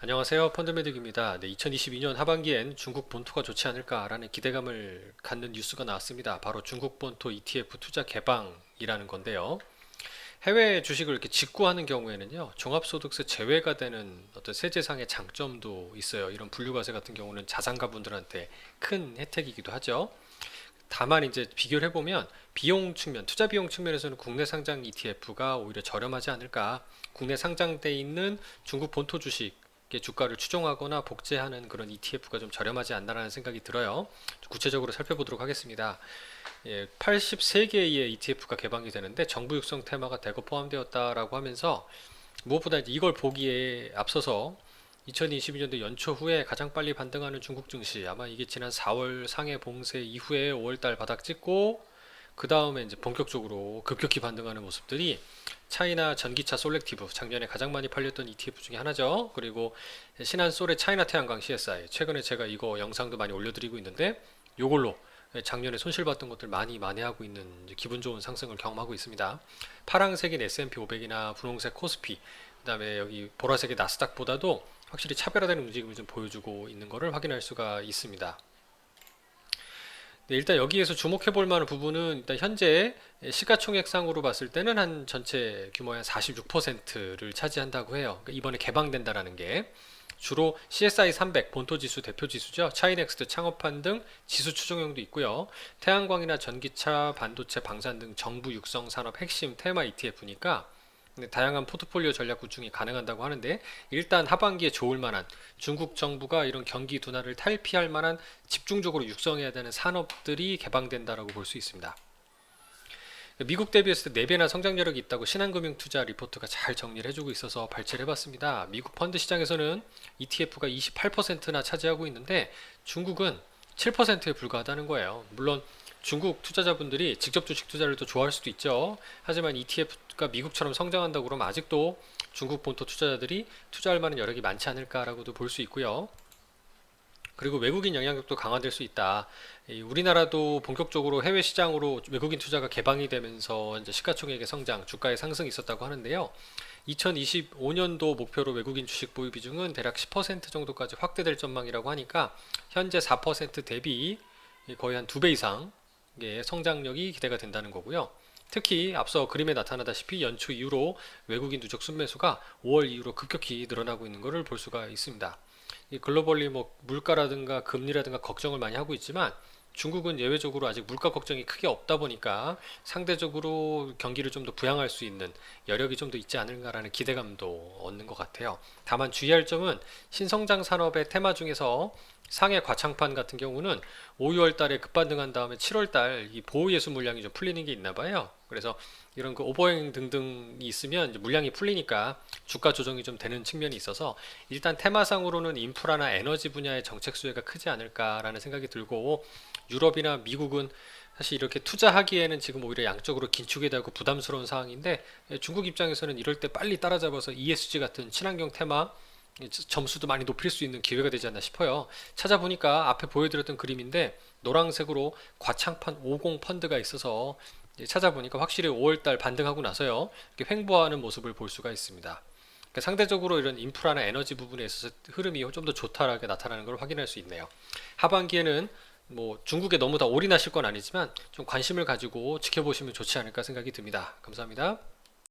안녕하세요. 펀드매직입니다. 2022년 하반기엔 중국 본토가 좋지 않을까라는 기대감을 갖는 뉴스가 나왔습니다. 바로 중국 본토 ETF 투자 개방이라는 건데요. 해외 주식을 이렇게 직구하는 경우에는요, 종합소득세 제외가 되는 어떤 세제상의 장점도 있어요. 이런 분류과세 같은 경우는 자산가분들한테 큰 혜택이기도 하죠. 다만 이제 비교를 해보면 비용 측면, 투자 비용 측면에서는 국내 상장 ETF가 오히려 저렴하지 않을까. 국내 상장돼 있는 중국 본토 주식의 주가를 추종하거나 복제하는 그런 ETF가 좀 저렴하지 않나라는 생각이 들어요. 구체적으로 살펴보도록 하겠습니다. 83개의 ETF가 개방이 되는데 정부 육성 테마가 대거 포함되었다라고 하면서 무엇보다 이걸 보기에 앞서서 2022년도 연초 후에 가장 빨리 반등하는 중국 증시, 아마 이게 지난 4월 상해 봉쇄 이후에 5월달 바닥 찍고 그 다음에 이제 본격적으로 급격히 반등하는 모습들이 차이나 전기차 솔렉티브, 작년에 가장 많이 팔렸던 ETF 중에 하나죠. 그리고 신한솔의 차이나 태양광 CSI, 최근에 제가 이거 영상도 많이 올려드리고 있는데 요걸로 작년에 손실봤던 것들 많이 만회하고 있는 기분 좋은 상승을 경험하고 있습니다. 파란색인 S&P 500이나 분홍색 코스피, 그다음에 여기 보라색의 나스닥보다도 확실히 차별화되는 움직임을 좀 보여주고 있는 것을 확인할 수가 있습니다. 네, 일단 여기에서 주목해 볼 만한 부분은 일단 현재 시가총액상으로 봤을 때는 한 전체 규모의 한 46%를 차지한다고 해요. 그러니까 이번에 개방된다라는 게 주로 CSI 300 본토지수 대표지수죠. 차이넥스트 창업한 등 지수 추종형도 있고요. 태양광이나 전기차, 반도체, 방산 등 정부 육성 산업 핵심 테마 ETF니까 다양한 포트폴리오 전략 구축이 가능하다고 하는데, 일단 하반기에 좋을 만한, 중국 정부가 이런 경기 둔화를 탈피할 만한 집중적으로 육성해야 되는 산업들이 개방된다라고 볼 수 있습니다. 미국 대비했을 때 4배나 성장 여력이 있다고 신한금융투자 리포트가 잘 정리를 해주고 있어서 발췌를 해봤습니다. 미국 펀드 시장에서는 ETF가 28%나 차지하고 있는데 중국은 7%에 불과하다는 거예요. 물론 중국 투자자분들이 직접 주식 투자를 더 좋아할 수도 있죠. 하지만 ETF가 미국처럼 성장한다고 그러면 아직도 중국 본토 투자자들이 투자할 만한 여력이 많지 않을까라고도 볼 수 있고요. 그리고 외국인 영향력도 강화될 수 있다. 우리나라도 본격적으로 해외 시장으로 외국인 투자가 개방이 되면서 이제 시가총액의 성장, 주가의 상승이 있었다고 하는데요. 2025년도 목표로 외국인 주식 보유 비중은 대략 10% 정도까지 확대될 전망이라고 하니까 현재 4% 대비 거의 한 2배 이상의 성장력이 기대가 된다는 거고요. 특히 앞서 그림에 나타나다시피 연초 이후로 외국인 누적 순매수가 5월 이후로 급격히 늘어나고 있는 것을 볼 수가 있습니다. 글로벌리 뭐 물가라든가 금리라든가 걱정을 많이 하고 있지만 중국은 예외적으로 아직 물가 걱정이 크게 없다 보니까 상대적으로 경기를 좀 더 부양할 수 있는 여력이 좀 더 있지 않을까라는 기대감도 얻는 것 같아요. 다만 주의할 점은 신성장 산업의 테마 중에서 상해 과창판 같은 경우는 5, 6월 달에 급반등한 다음에 7월 달 이 보호 예수 물량이 좀 풀리는 게 있나 봐요. 그래서 이런 그 오버행 등등이 있으면 이제 물량이 풀리니까 주가 조정이 좀 되는 측면이 있어서 일단 테마상으로는 인프라나 에너지 분야의 정책 수혜가 크지 않을까라는 생각이 들고, 유럽이나 미국은 사실 이렇게 투자하기에는 지금 오히려 양적으로 긴축이 되고 부담스러운 상황인데, 중국 입장에서는 이럴 때 빨리 따라잡아서 ESG 같은 친환경 테마 점수도 많이 높일 수 있는 기회가 되지 않나 싶어요. 찾아보니까 앞에 보여드렸던 그림인데 노란색으로 과창판 50 펀드가 있어서 찾아보니까 확실히 5월달 반등하고 나서요, 이렇게 횡보하는 모습을 볼 수가 있습니다. 그러니까 상대적으로 이런 인프라나 에너지 부분에 있어서 흐름이 좀 더 좋다라게 나타나는 걸 확인할 수 있네요. 하반기에는 뭐 중국에 너무 다 올인하실 건 아니지만 좀 관심을 가지고 지켜보시면 좋지 않을까 생각이 듭니다. 감사합니다.